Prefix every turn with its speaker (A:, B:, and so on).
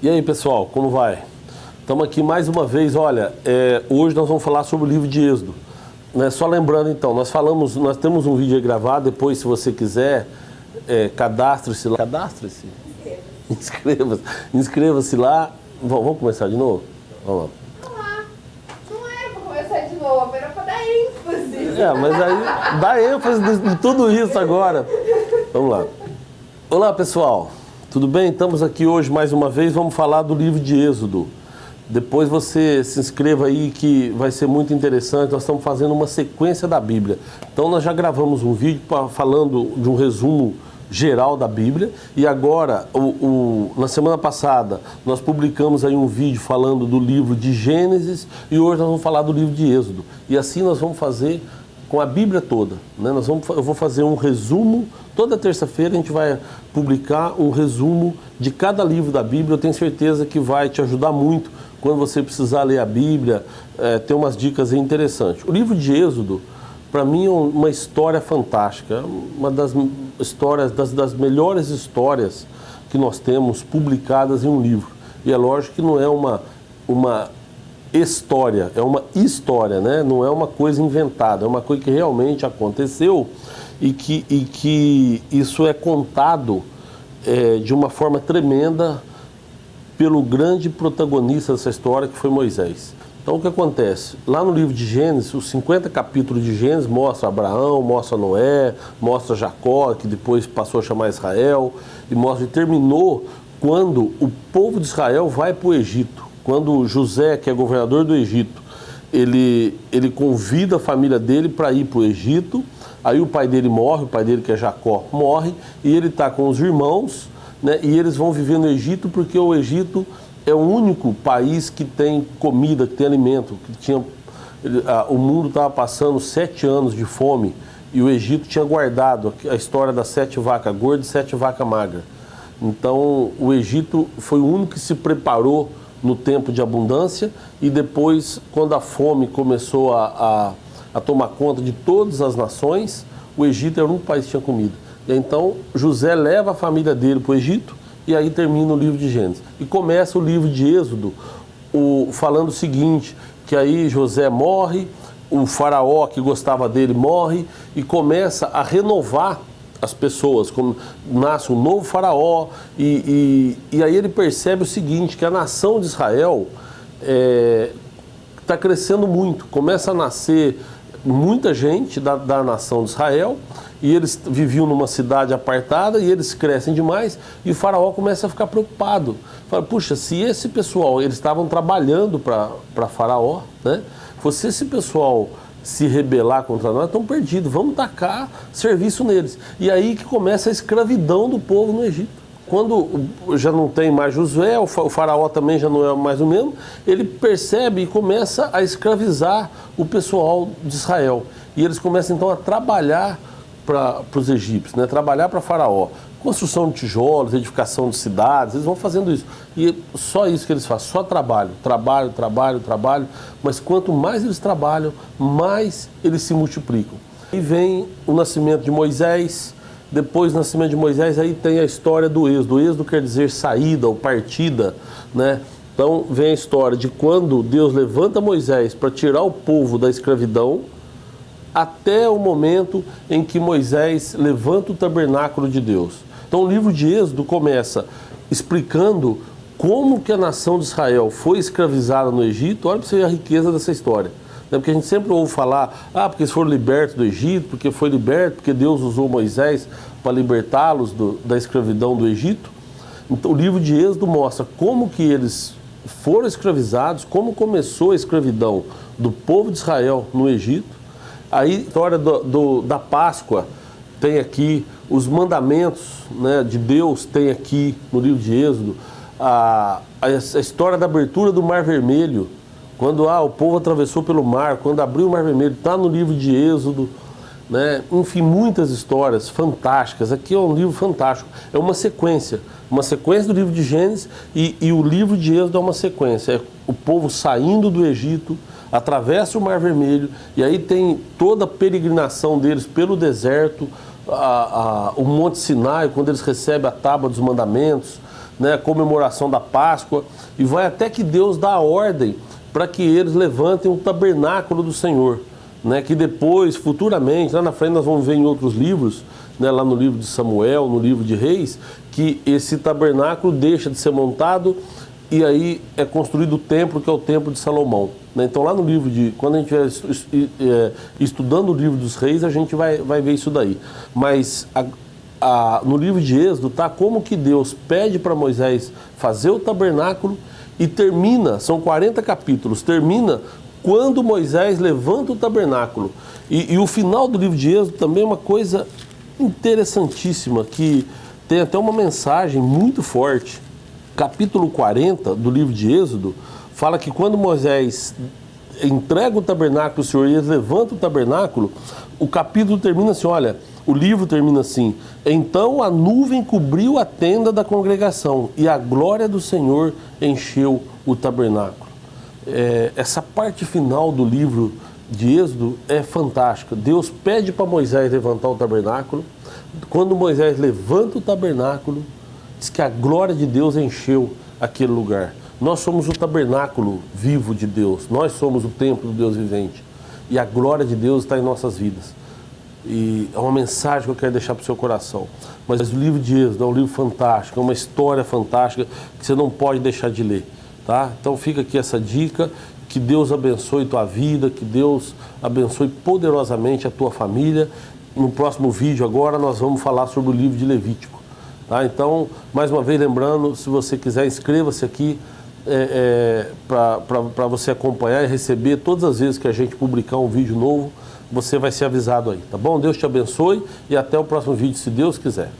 A: E aí, pessoal, como vai? Estamos aqui mais uma vez. Olha, hoje nós vamos falar sobre o livro de Êxodo. Só lembrando então, nós temos um vídeo aí gravado. Depois, se você quiser, cadastre-se lá. Cadastre-se? Inscreva-se lá. Vamos começar de novo? Vamos lá.
B: Não era para começar de novo, era para dar ênfase.
A: Mas aí dá ênfase de tudo isso agora. Vamos lá. Olá, pessoal. Tudo bem? Estamos aqui hoje mais uma vez. Vamos falar do livro de Êxodo. Depois você se inscreva aí que vai ser muito interessante. Nós estamos fazendo uma sequência da Bíblia. Então nós já gravamos um vídeo falando de um resumo geral da Bíblia. E agora, na semana passada, nós publicamos aí um vídeo falando do livro de Gênesis. E hoje nós vamos falar do livro de Êxodo. E assim nós vamos fazer com a Bíblia toda. Eu vou fazer um resumo. Toda terça-feira a gente vai publicar um resumo de cada livro da Bíblia. Eu tenho certeza que vai te ajudar muito quando você precisar ler a Bíblia. Tem umas dicas interessantes. O livro de Êxodo, para mim, é uma história fantástica. Uma das histórias, das melhores histórias que nós temos publicadas em um livro. E é lógico que não é uma história, é uma história, né? Não é uma coisa inventada, é uma coisa que realmente aconteceu e que isso é contado de uma forma tremenda pelo grande protagonista dessa história, que foi Moisés. Então o que acontece? Lá no livro de Gênesis, os 50 capítulos de Gênesis mostra Abraão, mostra Noé, mostra Jacó, que depois passou a chamar Israel, e mostra que terminou quando o povo de Israel vai para o Egito. Quando José, que é governador do Egito, ele convida a família dele para ir para o Egito. Aí o pai dele morre, o pai dele, que é Jacó, morre, e ele está com os irmãos, né, e eles vão viver no Egito, porque o Egito é o único país que tem comida, que tem alimento. O mundo estava passando 7 anos de fome, e o Egito tinha guardado a história das 7 vacas gordas e 7 vacas magras. Então o Egito foi o único que se preparou no tempo de abundância, e depois, quando a fome começou a tomar conta de todas as nações, o Egito era o único país que tinha comida. E então José leva a família dele para o Egito, e aí termina o livro de Gênesis. E começa o livro de Êxodo falando o seguinte, que aí José morre, o faraó que gostava dele morre, e começa a renovar as pessoas, como nasce um novo faraó, e aí ele percebe o seguinte, que a nação de Israel está crescendo muito, começa a nascer muita gente da nação de Israel, e eles viviam numa cidade apartada, e eles crescem demais, e o faraó começa a ficar preocupado. Fala, puxa, se esse pessoal, eles estavam trabalhando para faraó, né? Se esse pessoal se rebelar contra nós, estão perdidos, vamos tacar serviço neles. E aí que começa a escravidão do povo no Egito. Quando já não tem mais Josué, o faraó também já não é mais o mesmo, ele percebe e começa a escravizar o pessoal de Israel. E eles começam então a trabalhar para os egípcios, né? Trabalhar para faraó. Construção de tijolos, edificação de cidades, eles vão fazendo isso. E só isso que eles fazem, só trabalho. Mas quanto mais eles trabalham, mais eles se multiplicam. E vem o nascimento de Moisés. Depois do nascimento de Moisés, aí tem a história do Êxodo. O Êxodo quer dizer saída ou partida, né? Então vem a história de quando Deus levanta Moisés para tirar o povo da escravidão, até o momento em que Moisés levanta o tabernáculo de Deus. Então o livro de Êxodo começa explicando como que a nação de Israel foi escravizada no Egito. Olha para você ver a riqueza dessa história. Porque a gente sempre ouve falar, porque eles foram libertos do Egito, porque Deus usou Moisés para libertá-los da escravidão do Egito. Então o livro de Êxodo mostra como que eles foram escravizados, como começou a escravidão do povo de Israel no Egito. Aí a história da Páscoa tem aqui, os mandamentos, né, de Deus tem aqui no livro de Êxodo, a história da abertura do Mar Vermelho, quando o povo atravessou pelo mar, quando abriu o Mar Vermelho, está no livro de Êxodo, né? Enfim, muitas histórias fantásticas. Aqui é um livro fantástico, é uma sequência do livro de Gênesis, e o livro de Êxodo é uma sequência, é o povo saindo do Egito, atravessa o Mar Vermelho, e aí tem toda a peregrinação deles pelo deserto, o Monte Sinai, quando eles recebem a Tábua dos Mandamentos, né, a comemoração da Páscoa, e vai até que Deus dá a ordem para que eles levantem o tabernáculo do Senhor, né, que depois, futuramente, lá na frente nós vamos ver em outros livros, né, lá no livro de Samuel, no livro de Reis, que esse tabernáculo deixa de ser montado e aí é construído o templo, que é o templo de Salomão. Né? Então lá no livro de... Quando a gente estiver estudando o livro dos reis, a gente vai ver isso daí. Mas no livro de Êxodo tá como que Deus pede para Moisés fazer o tabernáculo e termina, são 40 capítulos, termina quando Moisés levanta o tabernáculo. E o final do livro de Êxodo também é uma coisa interessantíssima, que tem até uma mensagem muito forte. Capítulo 40 do livro de Êxodo fala que quando Moisés entrega o tabernáculo ao Senhor e eles levantam o tabernáculo, o capítulo termina assim, olha, o livro termina assim: então a nuvem cobriu a tenda da congregação e a glória do Senhor encheu o tabernáculo. Essa parte final do livro de Êxodo é fantástica. Deus pede para Moisés levantar o tabernáculo. Quando Moisés levanta o tabernáculo, diz que a glória de Deus encheu aquele lugar. Nós somos o tabernáculo vivo de Deus. Nós somos o templo do Deus vivente. E a glória de Deus está em nossas vidas. E é uma mensagem que eu quero deixar para o seu coração. Mas o livro de Êxodo é um livro fantástico, é uma história fantástica que você não pode deixar de ler. Tá? Então fica aqui essa dica. Que Deus abençoe tua vida, que Deus abençoe poderosamente a tua família. No próximo vídeo agora nós vamos falar sobre o livro de Levítico. Tá? Então, mais uma vez lembrando, se você quiser, inscreva-se aqui para você acompanhar e receber todas as vezes que a gente publicar um vídeo novo, você vai ser avisado aí, tá bom? Deus te abençoe e até o próximo vídeo, se Deus quiser.